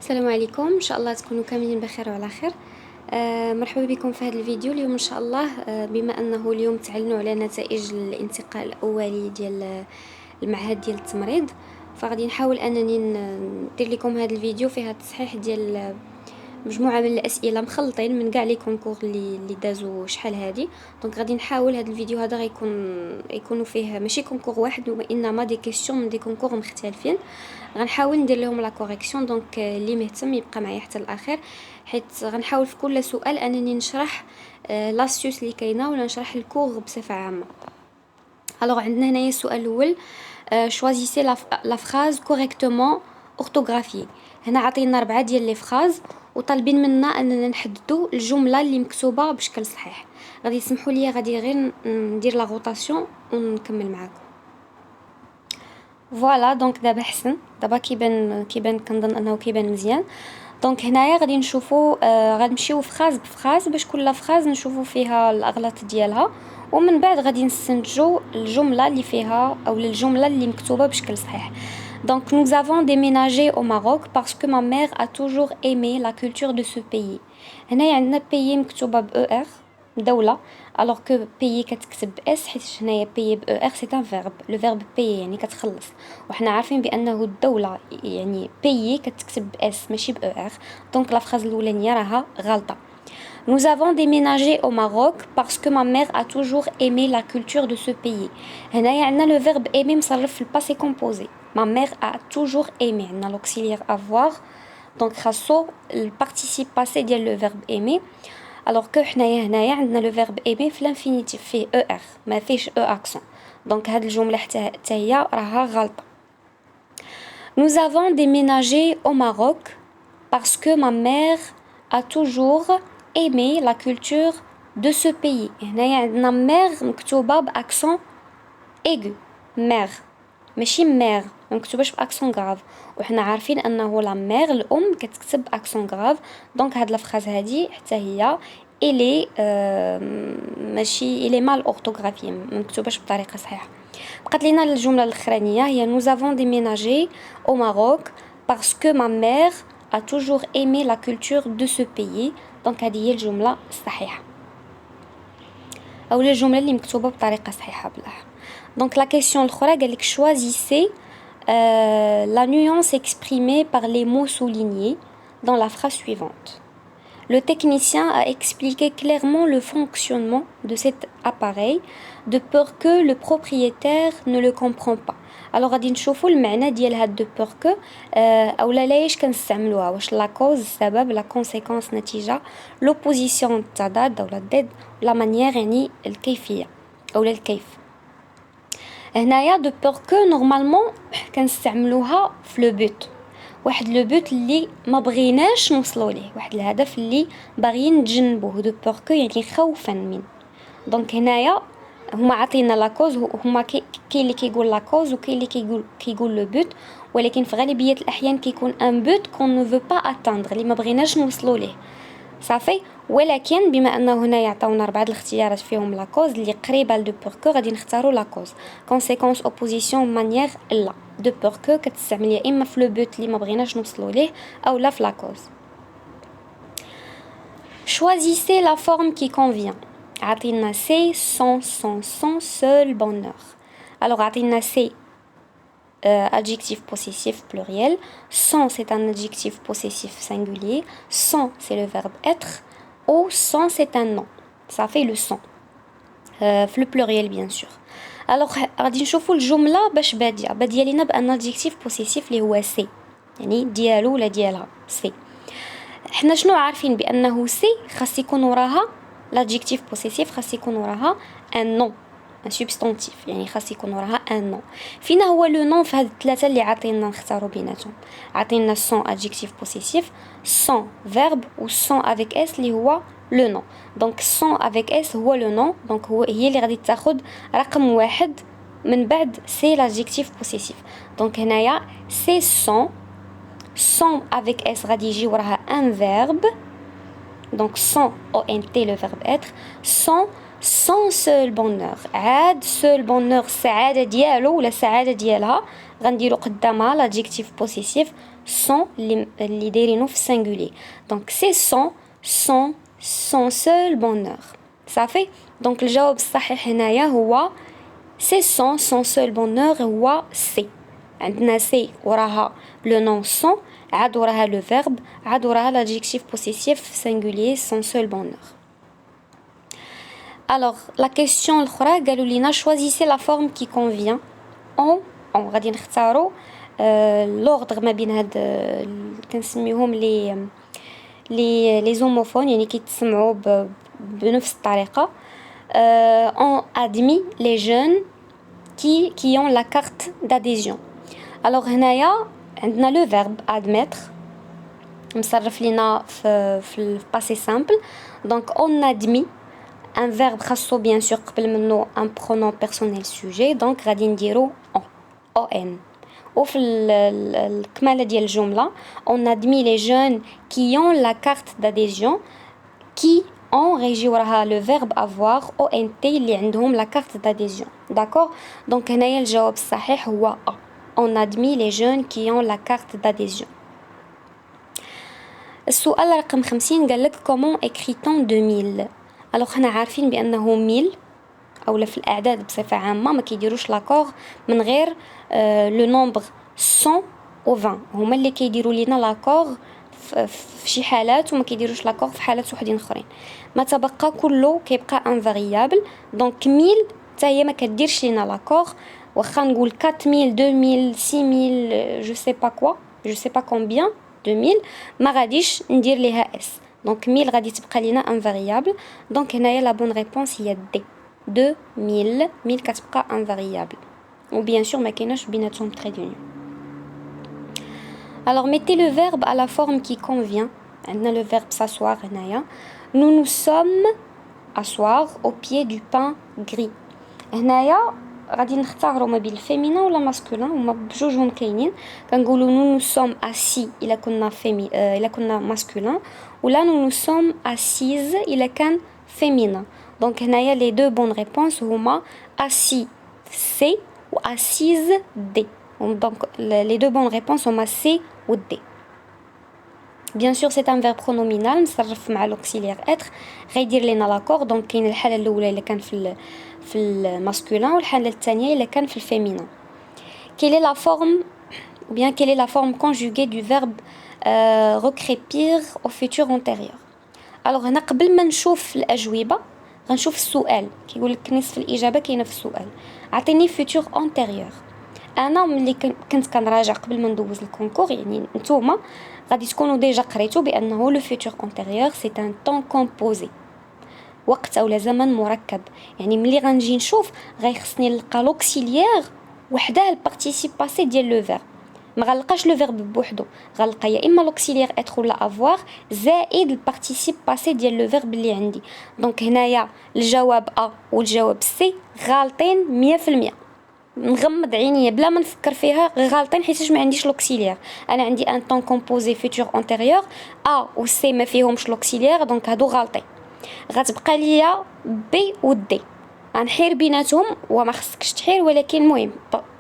السلام عليكم، ان شاء الله تكونوا كاملين بخير وعلى خير. مرحبا بكم في هذا الفيديو اليوم ان شاء الله. بما انه اليوم تعلنوا على نتائج الانتقاء الاولي ديال المعهد ديال التمريض، فغادي نحاول انني ندير لكم هذا الفيديو فيها تصحيح ديال مجموعه من الاسئله مخلطين من كاع لي كونكور اللي دازوا شحال هذه. دونك غادي نحاول هذا الفيديو هذا يكونوا فيه ماشي كونكور واحد وانما دي كيسيون من دي كونكور مختلفين. غنحاول ندير لهم لا كوريكسيون. دونك اللي مهتم يبقى معايا حتى الاخر، حيت غنحاول في كل سؤال انني نشرح لاستيوس اللي كاينه ولا نشرح الكور بصفه عامه. الوغ عندنا هنايا السؤال الاول، choisissez la phrase correctement orthographiée. هنا عطينا 4 ديال لي فراز وطالبين منا اننا نحددوا الجمله اللي مكتوبه بشكل صحيح. غادي تسمحوا لي غادي غير ندير لا روتاسيون ونكمل معكم. فوالا دونك دابا حسن، دابا كيبان كنظن انه كيبان مزيان. دونك هنايا غادي نشوفوا غنمشيو فراز بفراز باش كل فراز نشوفوا فيها الاغلاط ديالها، ومن بعد غادي نستنتجوا الجمله اللي فيها او الجمله اللي مكتوبه بشكل صحيح. Donc nous avons déménagé au Maroc parce que ma mère a toujours aimé la culture de ce pays. هنايا عندنا pays مكتوبه ب ER دولة، alors que payer كتكتب اس، حيت هنايا payer ب ER c'est un verbe. le verbe payer يعني كتخلص، وحنا عارفين بانه الدولة يعني payer كتكتب ب اس ماشي ب ER. دونك لا فراز الاولانيه راها غلطه. Nous avons déménagé au Maroc parce que ma mère a toujours aimé la culture de ce pays. هنايا عندنا le verbe aimer مصرف في الباسي كومبوزي. Ma mère a toujours aimé. عندنا l'auxiliaire avoir. Donc خاصو البارتيسيب باسي ديال le verbe aimer. alors que حنايا هنايا عندنا le verbe aimer في l'infinitif فيه ER ما فيش E accent. donc هاد الجملة حتى هي راها غلطة. Nous avons déménagé au Maroc parce que ma mère a toujours aimé la culture de ce pays. هنايا عندنا mère مكتوبة بأكسون aigu. mère ماشي مير مكتوباش باكسون غراف، وحنا عارفين انه لا مير الام كتكتب باكسون غراف. دونك هاد لا فراز هادي حتى هي الي ماشي الي مال اورتوغرافي مكتوباش بطريقه صحيحه. بقات لينا الجمله الاخرانيه هي nous avons déménagé au Maroc parce que ma mère a toujours aimé la culture de ce pays. دونك هذه هي الجمله الصحيحه او الجمله اللي مكتوبه بطريقه صحيحه بالله. Donc la question الأخرى قالك choisissez la nuance exprimée par les mots soulignés dans la phrase suivante. Le technicien a expliqué clairement le fonctionnement de cet appareil de peur que le propriétaire ne le comprend pas. Alors غادي نشوفوا المعنى ديال هاد de peur que اولا ليش كنستعملوها، واش لا كوز السبب، لا كونسيكونس نتيجه، لوبوزيسيون التضاد اولا الضد، لا مانيير يعني الكيفيه اولا الكيف. هنايا دو بور كو نورمالمون كنستعملوها في لو بوت، واحد لو بوت اللي ما بغيناش نوصلوا ليه، واحد الهدف اللي باغيين نتجنبوه. دو بور كو يعني خوفا من. دونك هنايا هما عطينا لا كوز، هما كاين اللي كيقول لا كوز وكاين اللي كيقول لو بوت، ولكن في غالبيه الاحيان كيكون ان بوت كون نو فو با اتاندر اللي ما بغيناش نوصلوا ليه صافي. ولكن بما انه هنا يعطيونا 4 الاختيارات فيهم لا كوز اللي قريبه لدو بور كو غادي نختاروا لا كوز. كونسيكونس اوبوزيسيون مانيير لا، دو بور كو كتستعمل يا اما في لو بوت اللي ما بغيناش نوصلوا ليه او لا في لا كوز. choisissez la forme qui convient. عطينا سي sans seul bonheur. alors عطينا سي adjectif possessif pluriel, sans c'est un adjectif possessif singulier, sans c'est le verbe être, ou sans c'est un nom. Ça fait le sans. Le pluriel bien sûr. Alors غادي نشوفوا الجمله باش باديه لينا بان adjectif possessif اللي هو سي، يعني ديالو ولا ديالها سي. حنا شنو عارفين بانه سي خاص يكون وراها l'adjectif possessif خاص يكون وراها un nom un substantif، يعني خاص يكون وراها ان نون. فينا هو لو نون في هاد الثلاثه اللي عطينا نختاروا بيناتهم؟ عطينا سون adjectif possessif، سون verbe و سون avec اس اللي هو لو نون. دونك سون avec اس هو لو نون، دونك هي اللي غادي تاخذ رقم 1 من بعد سي l'adjectif possessif. دونك هنايا سي سون avec اس غادي يجي وراها ان verbe، دونك سون او ان تي لو verbe être، sans seul bonheur. عاد seul bonheur السعادة ديالو ولا السعادة ديالها غنديرو قدامها l'adjectif possessif sont اللي دايرينو في singulier. Donc ces sont son seul bonheur. صافي. Donc الجواب الصحيح هنايا هو ces sont son seul bonheur هو c'est. عندنا c'est وراها le nom sont, عاد وراها le verbe, عاد وراها l'adjectif possessif singulier son seul bonheur. Alors la question الأخرى قالوا لنا choisissez la forme qui convient en غادي نختاروا l'ordre ما بين هاد كنسميوهم les homophones يعني كيتسمعوا بنفس الطريقة. On admis les jeunes qui ont la carte d'adhésion. Alors هنايا عندنا le verbe admettre مصرف لنا في passé simple. Donc on admet un verbe خاصو bien sûr قبل منه un pronom personnel sujet. Donc غادي نديرو on. وفي الكمالة ديال الجملة on admet les jeunes qui ont la carte d'adhésion qui ont régi وراها le verbe avoir ont اللي عندهم la carte d'adhésion. D'accord. Donc هنايا الجواب الصحيح هو A. On admet les jeunes qui ont la carte d'adhésion. السؤال رقم 50 قال لك comment écrit-on 2000. alors حنا عارفين بأنه 1000 أو في الأعداد بصفة عامة ما كيديروش لاكور من غير لو نومبر 100 و 20 هما اللي كيديروا لينا لاكور في شي حالات وما كيديروش لاكور في حالات وحدين اخرين. ما تبقى كله كيبقى ان فاريابل. دونك 1000 حتى هي ما كديرش لينا لاكور. واخا نقول 4000 2000 6000 جو سي با كوا جو سي با كومبيان 2000 ما غاديش ندير ليها اس. دونك 1000 غادي تبقى لينا ان فاريابل. دونك هنايا لا بون ريبونس هي دي 2000 1000 كتبقى ان فاريابل وبيان سور ما كايناش بيناتهم تري دونيون. Alors mettez le verbe à la forme qui convient. عندنا le verbe s'asseoir هنايا. Nous nous sommes asseoir au pied du pain gris. هنايا غادي نختاروا ما بين الفيمينا ولا ماسكولين هما بجوجهم كاينين. كنقولوا nous nous sommes assis الا كنا الا كنا ماسكولين ولا nous nous sommes assises الا كان féminin. Donc هنايا les deux bonnes réponses هما assis C ou assise D. Donc les deux bonnes réponses هما C ou D. Bien sûr c'est un verbe pronominal مصرف مع l'auxiliaire être غيدير لنا لاكور. دونك كاين الحالة الأولى إلا كان في الماسكولين والحالة الثانية إلا كان في الفيمينين. Quelle est la forme ou bien quelle est la forme conjuguée du verbe recrépir au futur antérieur. Alors هنا قبل ما نشوف الأجوبة غنشوف السؤال كيقول لك نصف الإجابة كاينة في السؤال. عطيني futur antérieur. انا ملي كنت كنراجع قبل ما ندوز الكونكور يعني نتوما غادي تكونوا ديجا قريتوا بانه لو فيتور انتيريور سي ان طون كومبوزي وقت اولا زمن مركب. يعني ملي غنجي نشوف غيخصني نلقى لوكسيليير وحده البارتيسيب باسي ديال لو فيرب. ما غنلقاش لو فيرب بوحدو غنلقى يا اما لوكسيليير اتر ولا افوار زائد البارتيسيب باسي ديال لو فيرب اللي عندي. دونك هنايا الجواب ا والجواب سي غالطين 100%. نغمض عينيا بلا ما نفكر فيها غالطين حيتاش ما عنديش لوكسيليير. انا عندي ان طون كومبوزي فيتور انتيريور ا و سي ما فيهمش لوكسيليير دونك هادو غالطين. غتبقى ليا بي و دي غنحير بيناتهم وما خصكش تحير ولكن المهم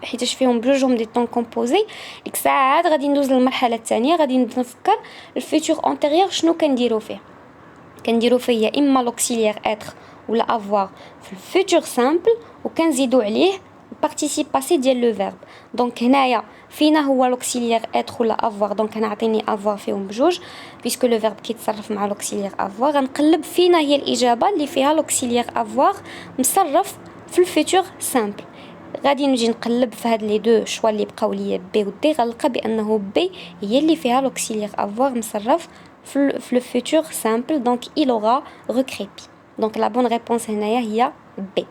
حيتاش فيهم بجوجهم دي طون كومبوزي ديك الساعه عاد غادي ندوز للمرحله الثانيه غادي نفكر الفيتور انتيريور شنو كنديرو فيه. كنديرو فيه يا اما لوكسيليير اتر ولا افوار في الفيتور سامبل وكنزيدو عليه participe passé ديال لو فيرب. دونك هنايا فينا هو لوكسيليير اتر ولا افوار. دونك انا عطيني افوار فيهم بجوج بيسكو لو فيرب كيتصرف مع لوكسيليير افوار. غنقلب فينا هي الاجابه اللي فيها لوكسيليير افوار مصرف في الفيتور سامبل. غادي نجي نقلب في هاد لي دو شوا اللي بقاو ليا بي و دي غنلقى بانه بي هي اللي فيها لوكسيليير افوار مصرف في لو فيتور سامبل. دونك il aura recrépi. دونك لا بون ريبونس هنايا هي بي.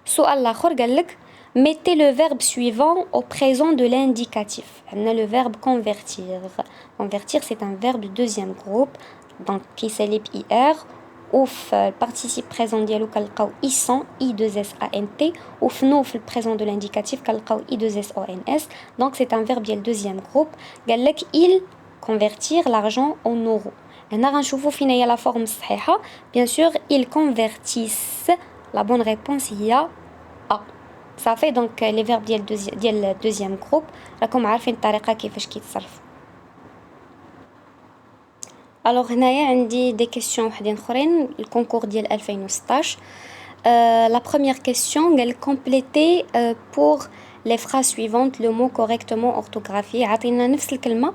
السؤال الاخر قال لك mettez le verbe suivant au présent de l'indicatif. عندنا le verbe convertir. Convertir c'est un verbe de deuxième groupe donc qui s'élève ir ou في participe présent ديالو كنلقاو ison i2s ant ou في في البريزون de l'indicatif كنلقاو i2s ons. donc c'est un verbe ديال deuxième groupe. قال لك il convertir l'argent en euros. هنا غنشوفوا فين هي لا فورم الصحيحه. bien sûr ils convertissent. La bonne réponse هي A. صافي دونك لي فيرب ديال الدوزيام جروب راكم عارفين الطريقه كيفاش كيتصرف. الوغ هنايا عندي دي كيسيون وحدين اخرين الكونكور ديال 2016. لا بروميير كيسيون قال كومبليتي بور لي فراز سويفونت لو مو كوريكتومون اورتوغرافي. عطينا نفس الكلمه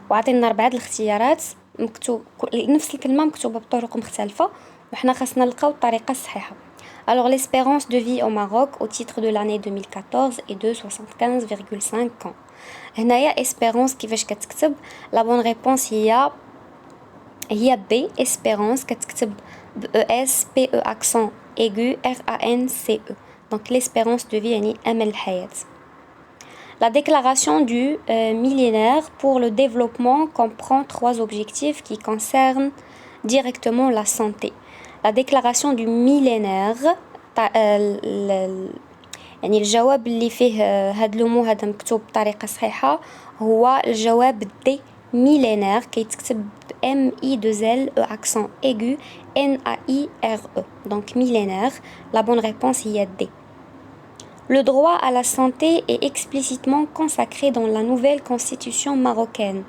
وعطينا 4 الاختيارات مكتوب نفس الكلمه مكتوبه بطرق مختلفه وحنا خاصنا نلقاو الطريقه الصحيحه. Alors l'espérance de vie au Maroc au titre de l'année 2014 est de 75,5 ans. هنايا espérance كيفاش كتكتب؟ لا بون ريبونس هي بي espérance كتكتب ب E S P E accent aigu R A N C E. Donc l'espérance de vie يعني أمل الحياة. La déclaration du millénaire pour le développement comprend 3 objectifs qui concernent directement la santé. La déclaration du millénaire يعني الجواب اللي فيه هاد لومو هذا مكتوب بطريقة صحيحة هو الجواب دي millénaire كيتكتب M I 2 L E accent aigu N A I R E. Donc millénaire, la bonne réponse هي D. Le droit à la santé est explicitement consacré dans la nouvelle constitution marocaine.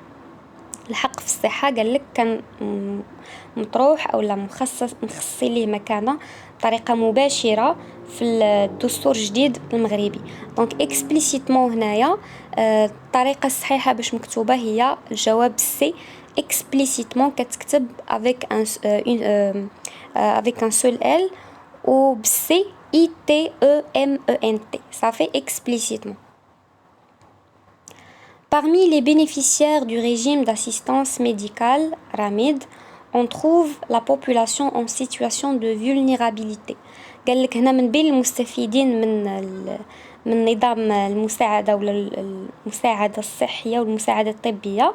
الحق في الصحة قال لك كان مطروح أو لا مخصصين ليه مكانة بطريقة مباشرة في الدستور الجديد المغربي. دونك اكسبليسيتمون هنايا الطريقة الصحيحة باش مكتوبة هي الجواب سي. اكسبليسيتمون كتكتب avec un seul L ou C I T E M E N T. Ça fait explicitement. Parmi les bénéficiaires du régime d'assistance médicale, RAMID, on trouve la population en situation de vulnérabilité. قال لك هنا من بين المستفيدين من نظام المساعدة ولا المساعدة الصحية والمساعدة الطبية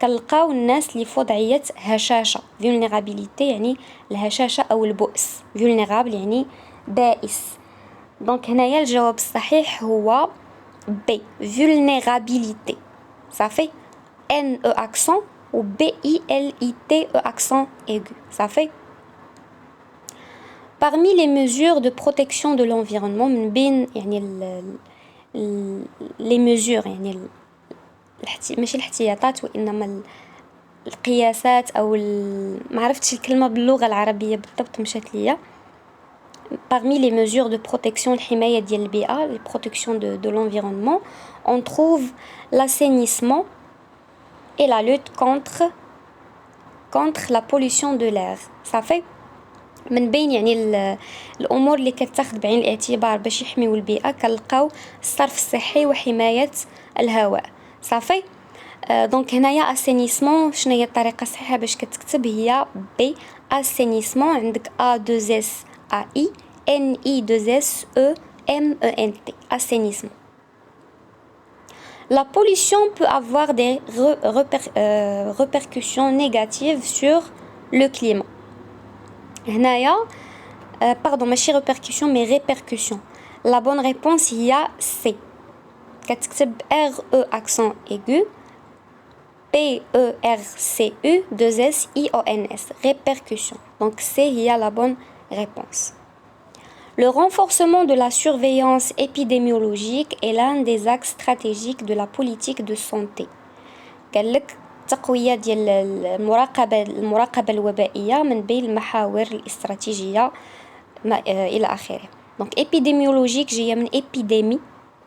كنلقاو الناس اللي في وضعية هشاشة. vulnérabilité يعني الهشاشة أو البؤس. vulnérable يعني بائس. دونك هنايا الجواب الصحيح هو B. vulnérabilité. Ça fait N-E accent ou B-I-L-I-T-E accent aigu. Ça fait. Parmi les mesures de protection de l'environnement من بين يعني les mesures يعني ماشي الاحتياطات وإنما القياسات أو ما عرفتش الكلمة باللغة العربية بالضبط مشات ليا. Parmi les mesures de protection الحماية ديال البيئة les protections de l'environnement on trouve l'assainissement et la lutte contre la pollution de l'air. Ça fait من بين يعني الأمور اللي كتاخد بعين الاعتبار باش يحميو البيئة كنلقاو الصرف الصحي وحماية الهواء. صافي دونك هنايا assainissement شنو هي الطريقة الصحيحة باش كتكتب هي B. assainissement عندك A2S AI NI2SE-MENT. assainissement. La pollution peut avoir des répercussions négatives sur le climat. هنايا pardon ماشي répercussions mais répercussions. La bonne réponse هي C. كتكتب R-E accent aigu P-E-R-C-U-2-S-I-O-N-S. répercussions. Donc C هي la bonne réponse. Le renforcement de la surveillance épidémiologique est l'un des axes stratégiques de la politique de santé. قال لك التقوية ديال المراقبة الوبائية من بين المحاور الاستراتيجية إلى آخره. دونك épidémiologique جاية من épidémie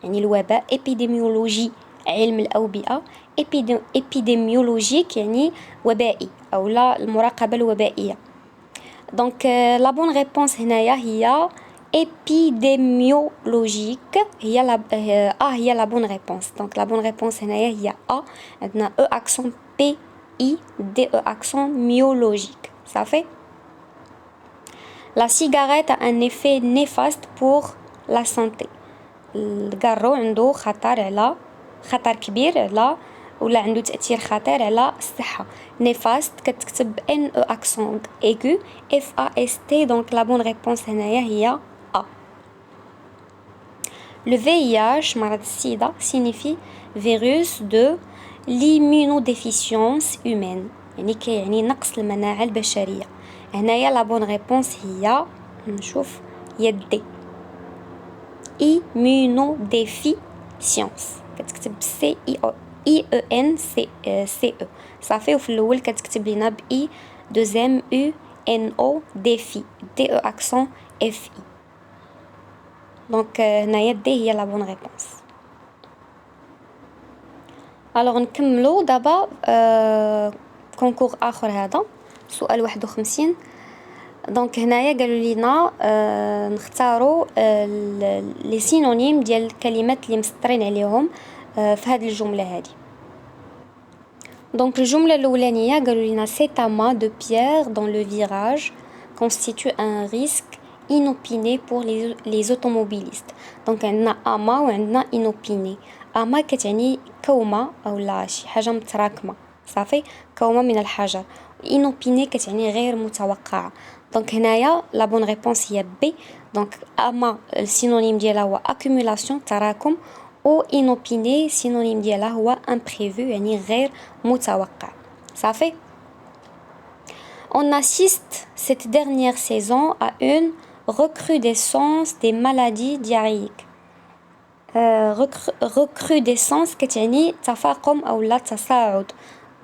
يعني الوباء. épidémiologie علم الأوبئة. épidémiologique يعني وبائي أو لا المراقبة الوبائية. دونك لا بون ريبونس هنايا هي épidémiologique هي هي لا بون ريبونس. دونك لا بون ريبونس هنايا هي A. عندنا E accent P I D E accent myologique. Ça fait. La cigarette a un effet néfaste pour la santé. القارو عنده خطر كبير على ولا عنده تأثير خطير على الصحة. néfaste كتكتب N E accent aigu F A S T. donc la bonne réponse هنايا هي A. Le VIH مرض السيدا signifie virus de l'immunodéficience humaine يعني كيعني نقص المناعة البشرية. هنايا la bonne réponse هي نشوف هي D. immunodéficience كتكتب سي اي او ان سي او صافي. وفي الاول كتكتب لينا ب اي دوزيام او ان او ديفي دي او اكسون اف اي. دونك هنايا دي هي لا بون ريبونس. الوغ نكملو دابا كونكور اخر هذا سؤال 51. دونك هنايا قالوا لينا نختاروا لي سينونيم ديال الكلمات اللي مسطرين عليهم في هذه الجمله هذه. دونك الجمله الاولانيه قالوا لينا cet amas de pierre dans le virage constitue un risque inopiné pour les automobilistes. دونك عندنا اما وعندنا inopiné. اما كتعني كومه اولا شي حاجه متراكمه صافي كومه من الحجر. inopiné كتعني غير متوقعه. دونك هنايا لا بون ريبونس هي بي. دونك اما السينونيم ديالها هو accumulation تراكم و inopiné سينونيم ديالها هو imprévu يعني غير متوقع صافي. On assiste cette dernière saison à une recrudescence des maladies diarrhéiques. recrudescence كتعني تفاقم أو لا تصاعد.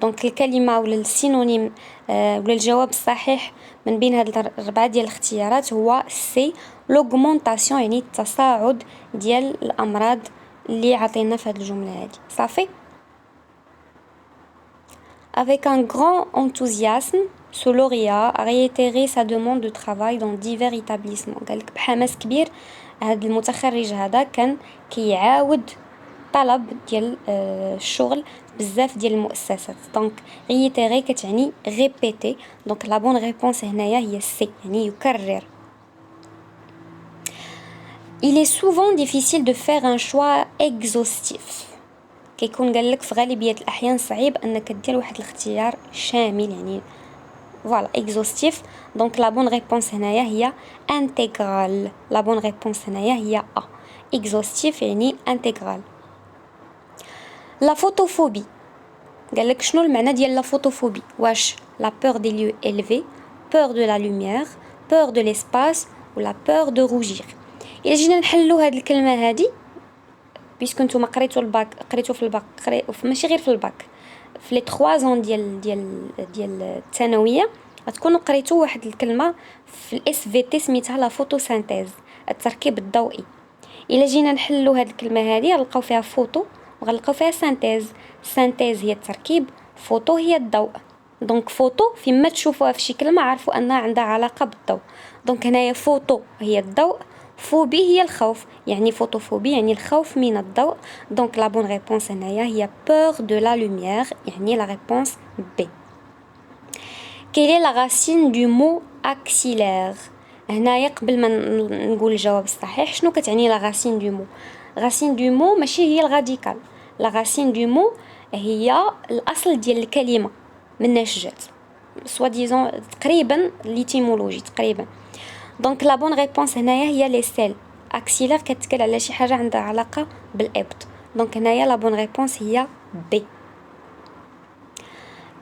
دونك الكلمة ولا السينونيم ولا الجواب الصحيح من بين هاد الأربعة ديال الاختيارات هو سي l'augmentation يعني التصاعد ديال الأمراض اللي عطينا في هاد الجملة هادي صافي. Avec un grand enthousiasme, ce lauréat a réitéré sa demande de travail dans divers établissements. قالك بحماس كبير هاد المتخرج هذا كان كيعاود طلب ديال الشغل بزاف ديال المؤسسات. دونك réitérer كتعني répéter. دونك لا بون ريبونس هنايا هي سي يعني يكرر. Il est souvent difficile de faire un choix exhaustif. كيكون قالك في غالبية الأحيان صعيب أنك دير واحد الاختيار شامل يعني فوالا exhaustif. دونك لا بون ريبونس هنايا هي intégral. لا بون ريبونس هنايا هي A. exhaustif يعني intégral. لا فوتوفوبي قالك شنو المعنى ديال لا فوتوفوبي؟ واش لا peur des lieux élevés, peur de la lumière, peur de l'espace ou la peur de rougir. إلا جينا نحلو هاد الكلمة هادي بيسكو نتوما قريتو في الباك ماشي غير في الباك في لي 3 زون ديال الثانويه غتكونوا قريتو واحد الكلمه في الاس في تي سميتها لا فوتوسينتيز التركيب الضوئي. الا جينا نحلو هاد الكلمه هادي غنلقاو فيها فوتو وغنلقاو فيها سينتيز. سينتيز هي التركيب فوتو هي الضوء. دونك فوتو فيما تشوفوها في شي كلمه عرفوا انها عندها علاقه بالضوء. دونك هنايا فوتو هي الضوء فوبي هي الخوف يعني فوتوفوبي يعني الخوف من الضوء. دونك لا بون ريبونس هنايا هي peur de la lumière يعني لا ريبونس B. Quelle est la racine du mot axillaire؟ هنايا قبل ما نقول الجواب الصحيح شنو كتعني لا راسين دو مو؟ راسين دو مو ماشي هي الراديكال. لا راسين دو مو هي الاصل ديال الكلمه مناش جات سوا ديزون تقريبا ليتيمولوجي تقريبا. دونك لا بون ريبونس هنايا هي لي سيل. اكسيلير كتكل على شي حاجه عندها علاقه بالابط. دونك هنايا لا بون ريبونس هي بي.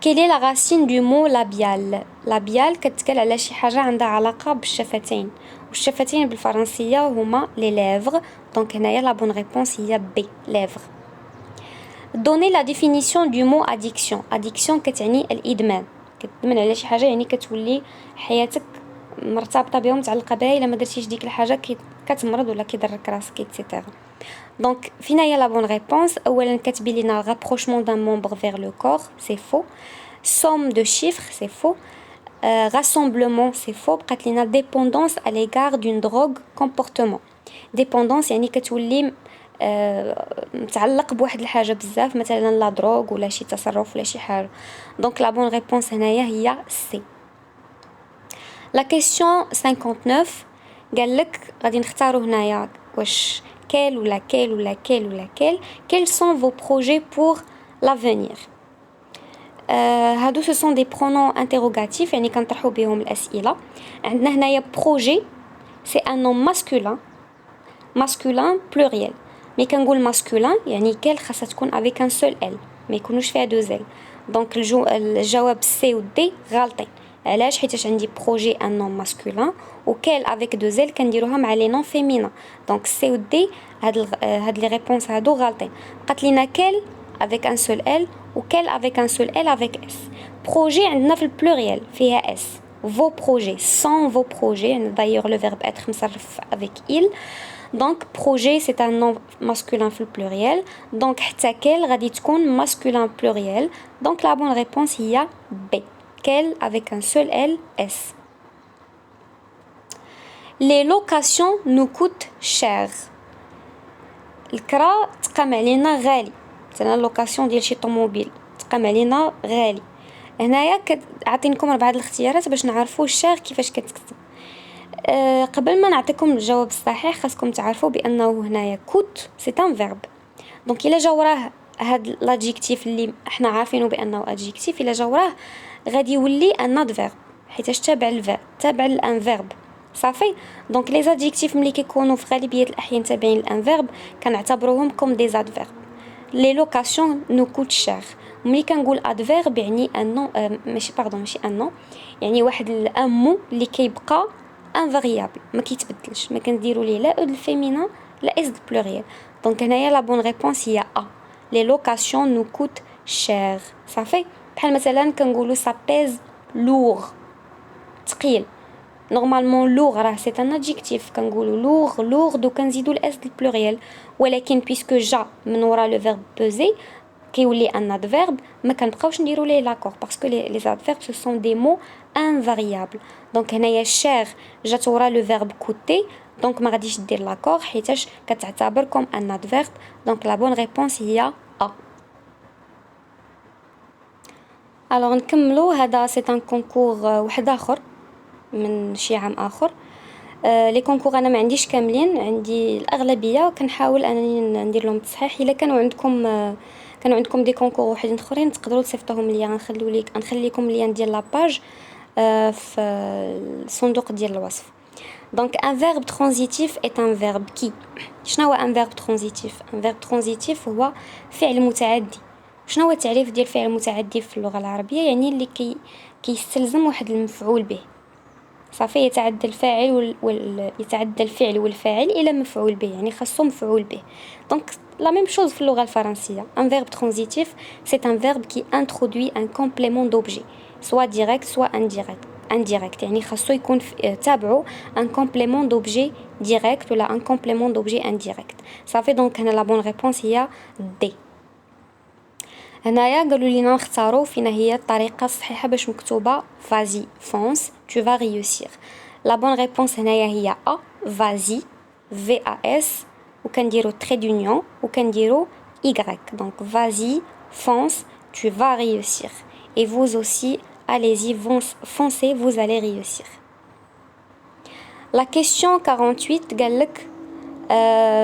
كيلي لا راسين دو مو لابيال؟ لابيال كتكل على شي حاجه عندها علاقه بالشفتين والشفتين بالفرنسيه هما لي ليفر. دونك هنايا لا بون ريبونس هي بي ليفر. دوني لا ديفينيسيون دو مو اديكسيون. اديكسيون كتعني الادمان كتدمن على شي حاجه يعني كتولي حياتك مرتبطه بهم متعلقه بها الا ما درتيش ديك الحاجه كتمرض ولا كيضرك راسك ايتترا. دونك فينا هي لا بون ريبونس؟ اولا كتبين لينا rapprochement d'un membre vers le corps c'est faux. somme de chiffres c'est faux. rassemblement c'est faux. بقات لينا dépendance à l'égard d'une drogue comportement. dépendance يعني كتولي متعلق بواحد الحاجه بزاف مثلا لا دروغ ولا شي تصرف ولا شي حاجه. دونك لا بون ريبونس هنايا هي سي. لا كيسيون 59 قال لك غادي نختاروا هنايا واش كيل ولا كيل ولا كيل ولا كيل. quels sont vos projets pour l'avenir؟ هادو سو سون دي برونون انتروغاتيف يعني كنطرحوا بهم الاسئله. عندنا هنايا بروجي سي ان نوم ماسكولين ماسكولين بلوريال. مي كنقول ماسكولين يعني كيل خاصها تكون افيك ان سول ال ما يكونوش فيها دو زيل. دونك الجواب سي و دي غالطين. علاش حيتاش عندي بروجي ان نون ماسكولين وكيل افيك دو زيل كنديروها مع لي نون فيمينا دونك سي و دي هاد لي ريبونس هادو غالطين بقات لينا كيل افيك ان سول ال وكيل افيك ان سول ال افيك اس بروجي عندنا في البلوريال فيها اس vos projets sans vos projets d'ailleurs le verbe être مصرف avec il donc projet c'est un nom masculin في pluriel donc حتى quel غادي تكون masculin pluriel donc la bonne réponse هي B quel avec un seul L S les locations nous coûtent cher الكرا تقام علينا غالي مثلا اللوكاسيون ديال شي طوموبيل تقام علينا غالي هنايا عطينكم 4 الاختيارات باش نعرفوا الشير كيفاش كتكتب قبل ما نعطيكم الجواب الصحيح خاصكم تعرفوا بانه هنايا كوت سي ان فيرب دونك الا جا وراه هاد لادجيكتيف اللي احنا عارفينه بانه ادجيكتيف الا جا وراه غادي يولي ان ادفيرب حيت تابع الفيرب تابع الان فيرب صافي دونك لي زادجيكتيف ملي كيكونوا في غالبيه الاحيان تابعين الان فيرب كنعتبروهم كوم دي زادفيرب لي لوكاسيون نو كوت شير ملي كنقول ادفيرب يعني ان ماشي ان نون يعني واحد الامو اللي كيبقى ان فاريابل ما كيتبدلش ما كنديروا ليه لا او الفيمينا لا اس دو بلوريال دونك هنايا لا بون ريبونس هي ا لي لوكاسيون نو كوت شير صافي بحال مثلا كنقولوا سا بيز لوغ ثقيل نورمالمون لوغ راه سي ان ادجيكتيف كنقولوا لوغ دو كنزيدوا الاس دو بلوريال ولكن بيسكو جا من ورا لو فيرب بوزي كيولي ان ادفيرب ما كنبقاوش نديروا ليه لاكور باسكو لي ادفيرب سو سون دي مو انفاريابل دونك هنايا شير جات ورا لو فيرب كوتي دونك ما غاديش دير لاكور حيتاش كتعتبر كوم ان ادفيرب دونك لا بون ريبونس هي ا الوغ نكملوا هذا سي ان كونكور واحد اخر من شي عام اخر لي كونكور انا ما عنديش كاملين عندي الاغلبيه كنحاول انني ندير لهم تصحيح الا كانوا عندكم دي كونكور وحدين اخرين تقدروا تصيفطوهم ليا غنخلي لكم اللين ديال لاباج في الصندوق ديال الوصف دونك ان فيرب ترانزيتيف est un verbe qui شنو هو ان فيرب ترانزيتيف ان فيرب ترانزيتيف هو فعل متعدي شنو هو التعريف ديال فعل متعدي في اللغه العربيه يعني اللي كيستلزم واحد المفعول به صافي يتعدى الفاعل يتعدى الفعل والفاعل الى مفعول به يعني خاصو مفعول به دونك la même chose في اللغه الفرنسيه un verbe transitif c'est un verbe qui introduit un complément d'objet soit direct soit indirect يعني خاصو يكون تابعو un complément d'objet direct ولا un complément d'objet indirect صافي دونك هنا la bonne réponse هي D هنايا قالوا لينا نختاروا فين هي الطريقه الصحيحه باش مكتوبه vas-y fonce tu vas réussir la bonne réponse هنايا هي A vas-y VAS وكنديروا trait d'union وكنديروا Y donc vas-y fonce tu vas réussir et vous aussi allez-y foncez vous allez réussir la question 48 قال لك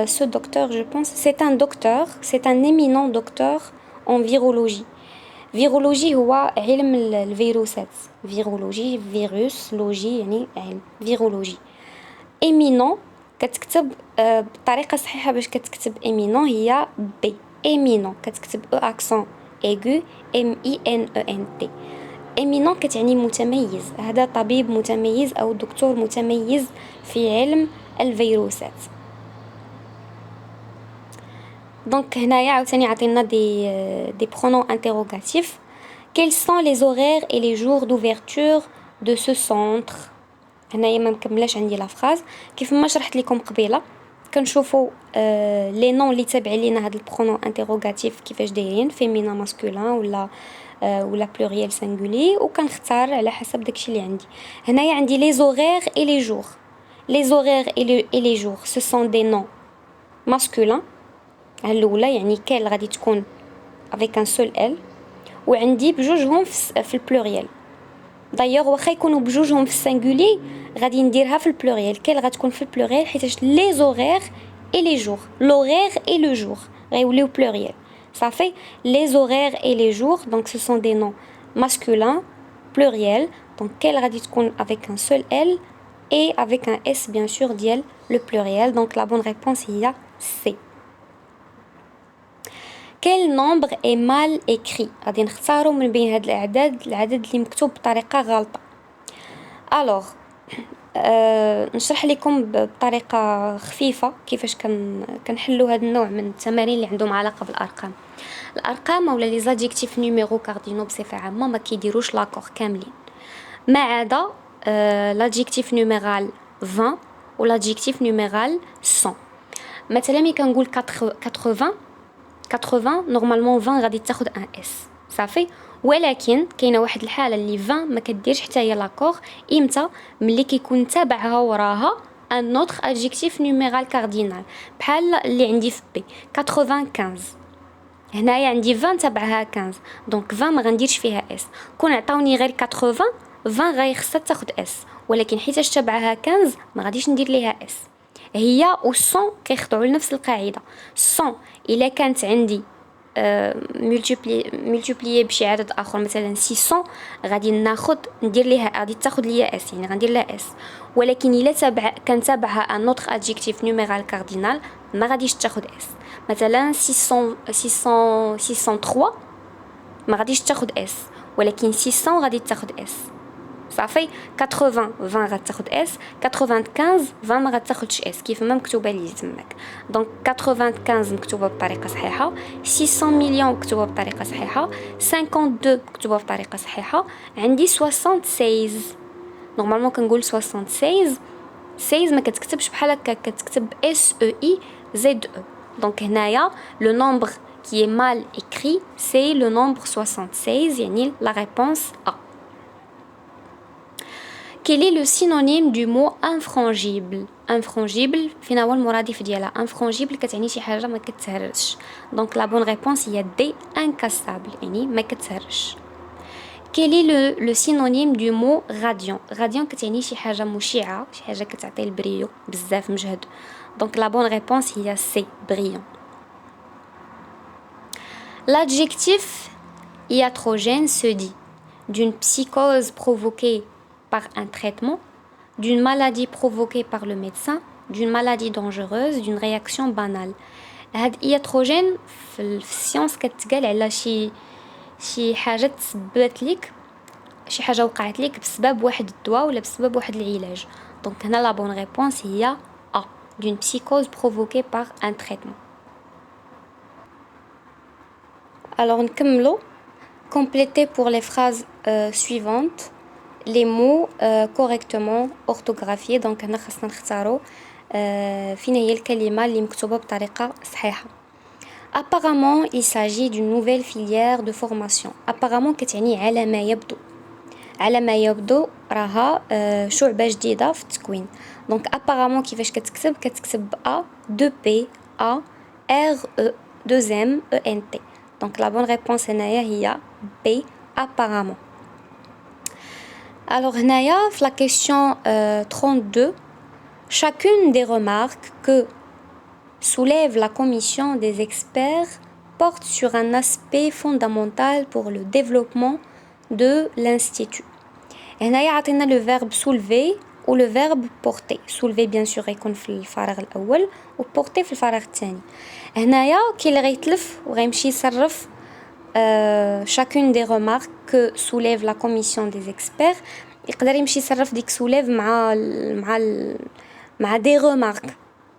ce docteur je pense c'est un docteur c'est un éminent docteur en virologie فيرولوجي هو علم الفيروسات فيرولوجي فيروس لوجي يعني علم فيرولوجي éminent كتكتب بالطريقه الصحيحه باش كتكتب éminent هي B éminent كتكتب E accent aigu M-I-N-E-N-T éminent كتعني متميز هذا طبيب متميز أو دكتور متميز في علم الفيروسات دونك هنايا عاوتاني عطينا دي pronoms interrogatifs quels sont les horaires et les jours d'ouverture de ce centre هنايا ما مكملاش عندي لا فراز كيف ما شرحت لكم قبيله كنشوفوا لي نون اللي تابعين لينا هاد البرونون انتيروغاتيف كيفاش دايرين فيمينا ماسكولين ولا بلوريال سانغولي وكنختار على حسب داكشي اللي عندي هنايا عندي لي زورير اي لي جور لي زورير اي لي جور سو سون دي نون ماسكولين الاولى يعني كال غادي تكون افيك ان سول ال وعندي بجوجهم في البلوريال دايوغ واخا يكونوا بجوجهم في السانغولي غادي نديرها في البلوريال كال غتكون في البلوريال حيتاش لي زورير اي لي جور لورير اي لو جور غيوليو بلوريال صافي لي زورير اي لي جور دونك سو سون دي نون ماسكولين pluriel donc كال غادي تكون avec un seul L et avec un S bien sûr ديال le pluriel donc la bonne réponse هي C quel nombre est mal écrit غادي نختاروا من بين هاد العدد اللي مكتوب بطريقه غلطه الوغ نشرح لكم بطريقه خفيفه كيفاش كنحلوا هذا النوع من التمارين اللي عندهم علاقه بالارقام. الارقام ولا لي زادجيكتيف نيميرو كاردينو بصفه عامه ما كيديروش لاكور كاملين ما عدا لادجيكتيف نيميرال 20 ولادجيكتيف نيميرال 100. مثلا ملي كنقول 80 نورمالمون 20 غادي تاخد ان اس صافي، ولكن كاينه واحد الحاله اللي 20 ما كديرش حتى هي لاكور. امتى؟ ملي كيكون تابعها وراها ان نوتر ادجيكتيف نيميرال كاردينال، بحال اللي عندي في بي 95. هنايا عندي 20 تابعها 15، دونك 20 ما غنديرش فيها اس. كون عطاوني غير 80 20 غاي خصها تاخد اس، ولكن حيتاش تابعها 15 ما غاديش ندير ليها اس. هي و 100 كيخضعوا لنفس القاعده. 100 الا كانت عندي ملتيبلي بشي عدد اخر مثلا 600 غادي ندير ليها غادي تاخد ليا اس، يعني غندير لها اس. ولكن الا كان تابعها ان نوتر ادجيكتيف نيميرال كاردينال ما غاديش تاخد اس. مثلا 603 ما غاديش تاخد اس، ولكن 600 غادي تاخد اس صافي. 80 20 غتاخد اس، 95 20 ما غتاخدش اس كيف ما مكتوبه لي تماك. دونك 95 مكتوبه بطريقه صحيحه، 600 مليون مكتوبه بطريقه صحيحه، 52 مكتوبه بطريقه صحيحه. عندي 76 نورمالمون كنقول 76 16 ما كتكتبش بحال هكا، كتكتب اس او اي زد او. دونك هنايا لو نومبر qui est mal écrit c'est le nombre 76 يعني la réponse A. Quel est le synonyme du mot infrangible? Infrangible فينا هو المرادف ديالها. infrangible كتعني شي حاجه ما كتهرش، دونك لا بون ريبونس هي دي incassable يعني ما كتهرش. Quel est le synonyme du mot radiant? radiant كتعني شي حاجه مشعه، شي حاجه كتعطي البريو بزاف مجهد، دونك لا بون ريبونس هي سي brillant. L'adjectif iatrogène se dit d'une psychose provoquée par un traitement, d'une maladie provoquée par le médecin, d'une maladie dangereuse, d'une réaction banale. هاد iatrogène في السيونس كتقال على شي حاجه تسببت لك، شي حاجه وقعت لك بسبب واحد الدواء ولا بسبب واحد العلاج. دونك هنا لا بون ريبونس هي A d'une psychose provoquée par un traitement. Alors نكملو. Complétez pour les phrases suivantes les mots correctement orthographiés. Donc هنا خاصنا نختاروا فين هي الكلمة اللي مكتوبة بطريقة صحيحة. Apparemment il s'agit d'une nouvelle filière de formation. Apparemment كتعني على ما يبدو، على ما يبدو راها شعبة جديدة في التكوين. دونك apparemment كيفاش كتكتب A 2P A R E 2M E N T. Donc la bonne réponse هنايا هي B apparemment. Alors هنايا في la question 32 chacune des remarques que soulève la commission des experts porte sur un aspect fondamental pour le développement de l'institut. هنايا عطينا le verbe soulever و le verbe porter. soulever bien sûr يكون في الفراغ الاول و porter في الفراغ الثاني. هنايا كي اللي غيتلف وغيمشي يصرف chacune des remarques que soulève la commission des experts يقدر يمشي يصرف ديك soulève مع des remarques،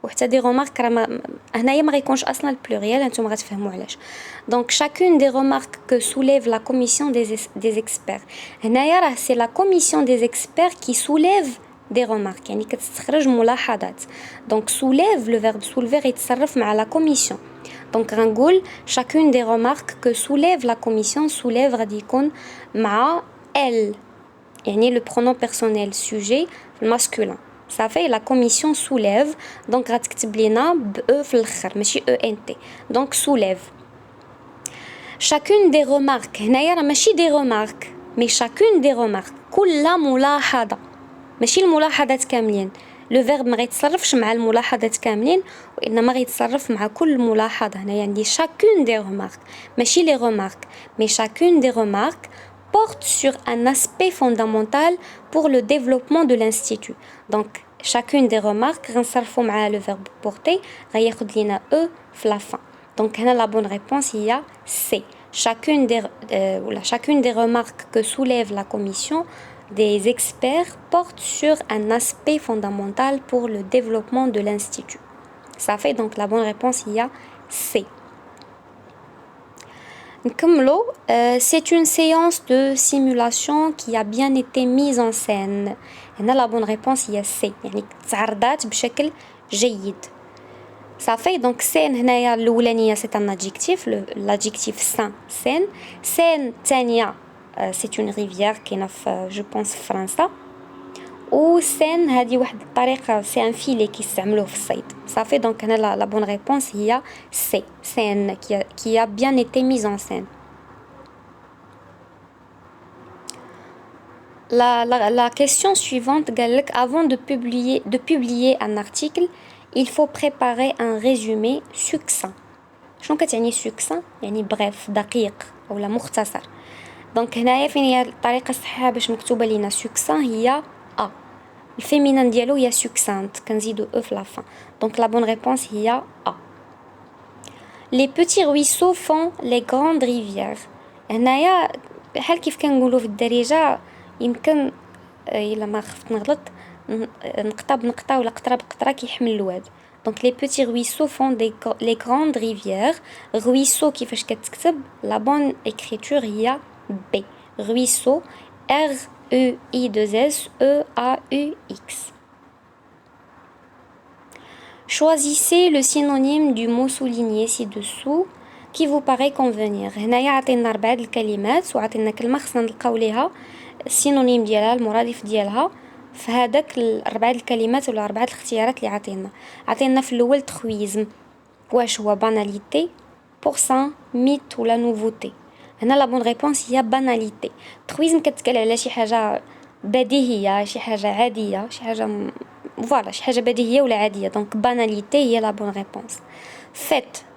وحتى دي remarques راه هنايا ما غيكونش اصلا البلوريال، انتم غتفهموا علاش. دونك chacune des remarques que soulève la commission des experts هنايا راه سي la commission des experts qui soulève des remarques يعني كتستخرج ملاحظات. دونك soulève le verbe soulever غيتصرف مع la commission. دونك غنقول chacune des remarques que soulève la commission. soulève غادي يكون مع elle يعني le pronom personnel sujet masculin صافي. la commission soulève دونك غتكتب لينا ب e في الاخر ماشي ent. دونك soulève. chacune des remarques هنايا راه ماشي des remarques mais chacune des remarques كل ملاحظه ماشي الملاحظات كاملين. لو فيرب ما غيتصرفش مع الملاحظات كاملين وانما غيتصرف مع كل ملاحظه. هنا عندي chacune des remarques ماشي les remarques mais chacune des remarques porte sur un aspect fondamental pour le développement de l'institut. donc chacune des remarques غنصرفوا مع le verbe porter غياخد لينا e في la fin. donc هنا la bonne réponse هي C. chacune des remarques que soulève la commission des experts portent sur un aspect fondamental pour le développement de l'institut. Ça fait donc la bonne réponse il y a C. نكملوا. C'est une séance de simulation qui a bien été mise en scène. هنا la bonne réponse هي C. يعني تعرضات بشكل جيد. Ça fait donc scène هنايا الأولانية c'est un adjectif, l'adjectif sain scène. scène الثانية c'est une rivière كاينة في je pense في فرنسا. و scène هذه واحد الطريقة c'est un filet كيستعملوه في الصيد. Ça fait donc هنا la bonne réponse هي C. scène qui a bien été mise en scène. La question suivante قال لك avant de publier un article il faut préparer un résumé succinct. شنو كتعني succinct؟ يعني bref دقيق أو مختصر. دونك هنايا فين هي الطريقة الصحيحة باش مكتوبة لينا succinct هي A. الفيمينان ديالو هي succincte كنزيدو E في la fin. Donc la bonne réponse هي A. Les petits ruisseaux font les grandes rivières. هنايا بحال كيف كنقولوا في الدارجة يمكن إلا ما خفت نغلط نقطة بنقطة ولا قطرة بقطرة كيحمل الواد. Donc les petits ruisseaux font les grandes rivières. ruisseau كيفاش كتكتب la bonne écriture هي B. ruisseau R-E-I-2-S-E-A-U-X. Choisissez le synonyme du mot souligné ci-dessous qui vous paraît convenir. هنايا عطينا 4 الكلمات وعطينا كلمة خصنا نلقاو ليها السينونيم ديالها المرادف ديالها في هذاك 4 الكلمات ولا 4 الاختيارات اللي عطينا في الاول تخويزم واش هو باناليتي بورسان ميت ولا نوفوتي. هنا لا بون ريبونس هي باناليتي. تخويزم كتقال على شي حاجه بديهيه شي حاجه عاديه شي حاجه فوالا شي حاجه بديهيه ولا عاديه. دونك باناليتي هي لا بون ريبونس.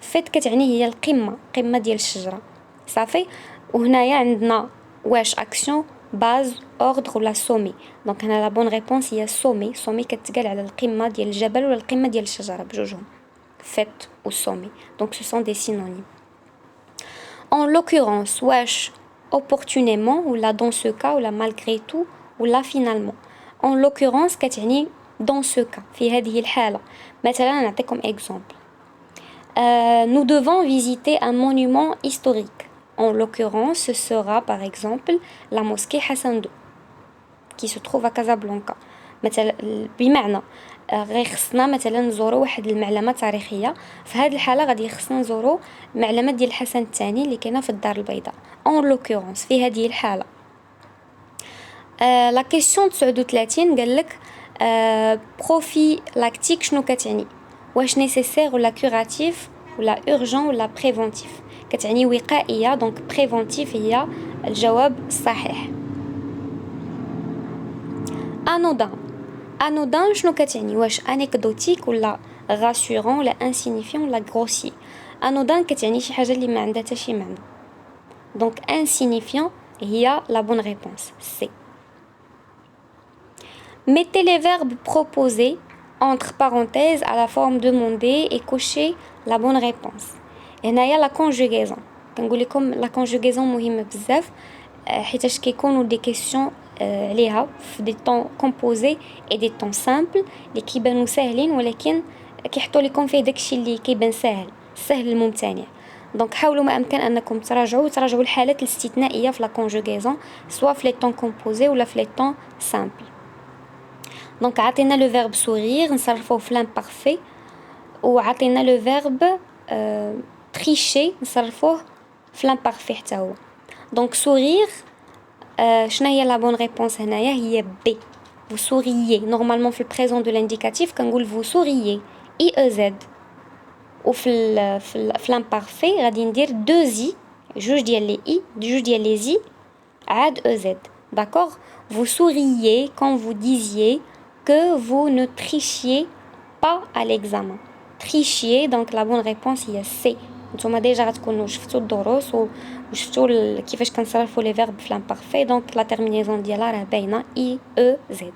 فيت كتعني هي القمه ديال الشجره صافي. وهنايا عندنا واش اكسيون باز اوردر ولا سومي. دونك هنا لا بون ريبونس هي سومي كتقال على القمه ديال الجبل ولا القمه ديال الشجره بجوجهم فيت و سومي. دونك سو سون دي سينونيم. En l'occurrence واش opportunément ولا dans ce cas ولا malgré tout ولا finalement. En l'occurrence كتعني dans ce cas في هذه الحالة. مثلا نعطيكم exemple. Nous devons visiter un monument historique. En l'occurrence, ce sera par exemple la mosquée Hassan II qui se trouve à Casablanca. مثلا بمعنى غير خصنا مثلا نزورو واحد المعلمة تاريخية. في هذه الحالة غادي خصنا نزورو معلمة ديال الحسن الثاني اللي كاينة في الدار البيضاء. En l'occurrence في هذه الحالة. لا كيسيون 39 قال لك بروفيلاكتيك شنو كتعني؟ واش نيسيسير ولا كوراتيف ولا urgent ولا بريفونتيف؟ كتعني وقائية. دونك بريفونتيف هي الجواب الصحيح. انودان شنو كتعني؟ واش انيكدوتيك ولا غاسيورون ولا انسينيفيون ولا غروسي؟ انودان كتعني شي حاجه اللي ما عندها حتى شي معنى. دونك انسينيفيون هي لا بون ريبونس سي. Mettez les verbes proposés entre parenthèses à la forme demandée et cochez la bonne réponse. هنايا لا كونجوغيزون كنقول لكم لا كونجوغيزون مهمه بزاف حيتاش كيكونوا دي كيسيون عليها في دي طون كومبوزي اي دي طون سامبل اللي كيبانوا ساهلين ولكن كيحطوا لكم فيه داكشي اللي كيبان سهل الممتنع. دونك حاولوا ما امكن انكم تراجعوا الحالات الاستثنائيه في لا كونجوغيزون سواء في لي طون كومبوزي ولا في لي طون سامبل. دونك عطينا لو فيرب سورير نصرفوه في لامبارفي وعطينا لو فيرب tricher نصرفوه في لامبارفي حتى هو. دونك سورير شنو هي لا بون ريبونس هنايا هي بي. vous souriez normalement في البريزون دو لانديكاتيف كنقول vous souriez اي او زد. وفي لامبارفي غادي ندير دو زي جوج ديال لي اي جوج ديال لي زي عاد او زد. d'accord vous souriez quand vous disiez que vous ne trichiez pas à l'examen. tricher donc la bonne réponse هي C. نتوما ديجا غتكونوا شفتوا الدروس وشفتوا كيفاش كنصرفوا لي فيرب في لامبارفي. دونك لا تيرمينيزون ديالها راه باينه اي او زد.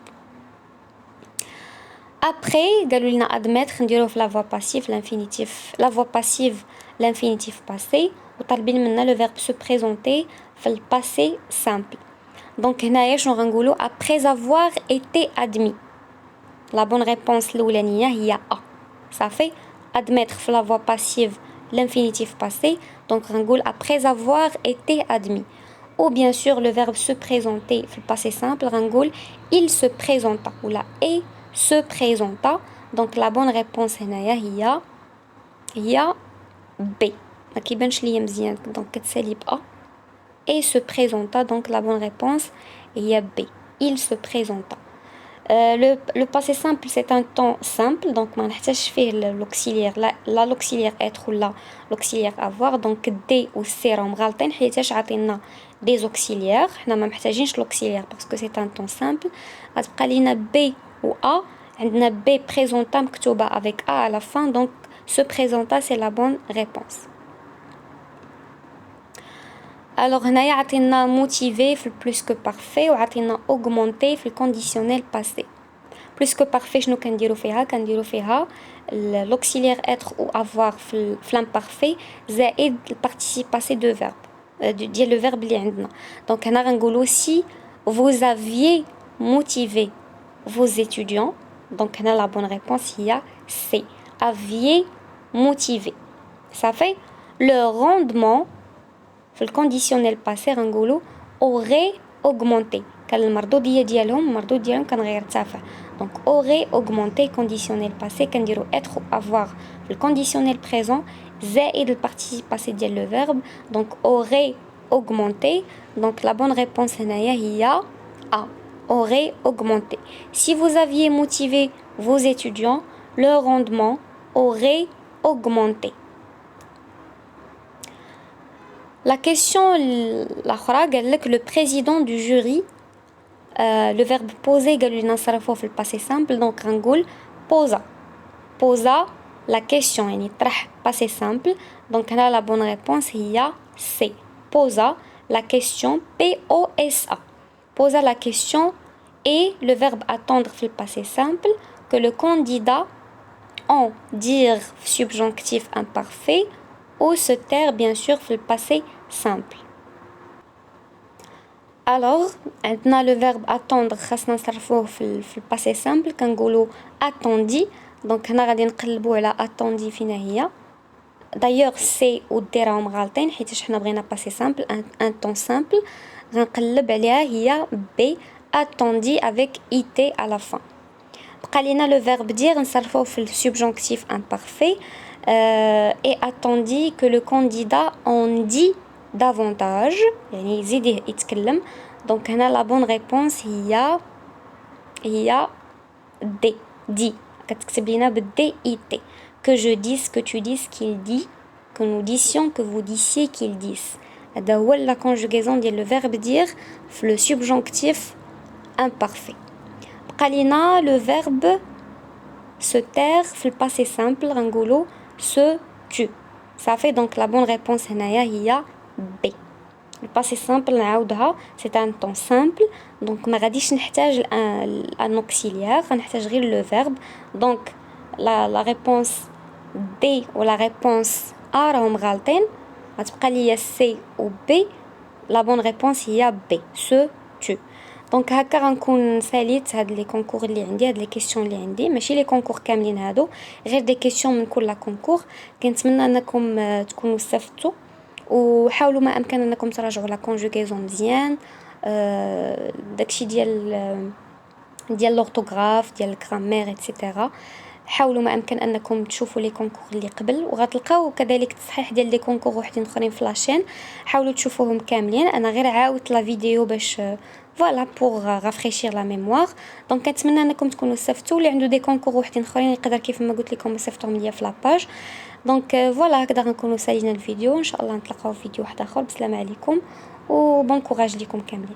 ابري قالوا لنا ادميتر نديروه في لا فوا باسيف لانفينيتيف لا فوا باسيف لانفينيتيف باسي وطالبين منا لو فيرب سو بريزونتي في الباسي سامبل. دونك هنايا شنو غنقولوا après avoir été admis. La bonne réponse الأولانية هي A. صافي admettre في la voie passive l'infinitif passé, donc غنقول après avoir été admis. Ou bien sûr le verbe se présenter في le passé simple غنقول il se présenta ولا et se présenta. donc la bonne réponse هنايا هي B. ما كيبانش ليا مزيان دونك كتسالي ب A. et se présenta, donc la bonne réponse est B. Il se présenta. Le passé simple c'est un temps simple, donc ما نحتاجش فيه l'auxiliaire لا l'auxiliaire être ولا l'auxiliaire avoir. donc D و C راهم غالطين حيتاش عطينا des auxiliaires. حنا ما محتاجينش l'auxiliaire parce que c'est un temps simple. غتبقى لينا B و A. عندنا B présenta مكتوبة avec A à la fin, donc se présenta c'est la bonne réponse. Alors هنايا عطينا motivé في plus que parfait وعطينا augmenté في الconditionnel passé. plus que parfait شنو كنديرو فيها l'auxiliaire être ou avoir في l'imparfait زائد الparticipe passé de verbe ديال le verbe اللي عندنا. donc هنا غنقولو si vous aviez motivé vos étudiants, donc هنا la bonne réponse هي C. aviez motivé. ça fait le rendement في الكونديسيونيل باسي غنقولوا aurait augmenté. كان المردوديه ديالهم كان غيرتفع. دونك aurait augmenté كونديسيونيل باسي كنديروا être ou avoir في الكونديسيونيل بريزون زائد البارتيسيب باسي ديال لو فيرب. دونك aurait augmenté. دونك لا بون ريبونس هنايا هي A. aurait augmenté. si vous aviez motivé vos étudiants, leur rendement aurait augmenté. La question l'autre قال لك le président du jury le verbe poser قالوا لنا نصرفوه في le passé simple, donc غنقول posa la question يعني طرح passé simple. donc هنا la bonne réponse هي C. posa la question POSA. posa la question et le verbe attendre في le passé simple que le candidat en dire subjonctif imparfait ou se taire bien sûr في le passé simple. alors عندنا le verbe attendre خاصنا نصرفوه في le passé simple كنقولوا attendi. donc هنا غادي نقلبوا على attendi فين هي. d'ailleurs C و D راهم غالطين حيت حنا بغينا passé simple un temps simple. غنقلب عليها هي B attendi avec IT à la fin. بقى لينا le verbe dire نصرفوه في le subjonctif imparfait et attendi que le candidat en dit davantage يعني يزيد يتكلم. donc هنا la bonne réponse هي D. dit كتكتب لينا ب DIT. que je dise, que tu dises, qu'il dit, que nous disions, que vous disiez, qu'ils disent. هذا هو la conjugaison ديال le verbe dire في le subjonctif imparfait. بقى لينا le verbe se taire في le passé simple غنقولوا se tue. ça fait donc la bonne réponse هنايا هي B. le passé simple نعاودها c'est un temps simple, donc ما غاديش نحتاج un auxiliaire غنحتاج غير le verbe. donc la réponse D ou la réponse A راهم غالطين. غتبقى ليا C و B. la bonne réponse هي B se tue. دونك هكا غنكون ساليت هاد لي كونكور اللي عندي هاد لي كيسيون اللي عندي ماشي لي كونكور كاملين هادو غير دي كيسيون من كل كونكور. كنتمنى انكم تكونوا استفدتوا وحاولوا ما امكن انكم تراجعوا لا كونجوغيزون مزيان داكشي ديال لورتوغراف ديال الغرامير ايتترا. حاولوا ما امكن انكم تشوفوا لي كونكور اللي قبل وغتلقاو كذلك تصحيح ديال لي كونكور وحدين اخرين في لاشين. حاولوا تشوفوهم كاملين. انا غير عاودت لا فيديو باش فوالا بور رافريشير لا ميموار. دونك كنتمنى انكم تكونوا استفدتوا. اللي عنده دي كونكور وحدين اخرين يقدر كيف ما قلت لكم يصيفطهم ليا في لاباج. دونك فوالا هكذا غنكونوا سالينا الفيديو. ان شاء الله نتلاقاو في فيديو واحد اخر. بسلام عليكم وبون كوراج ليكم كاملين.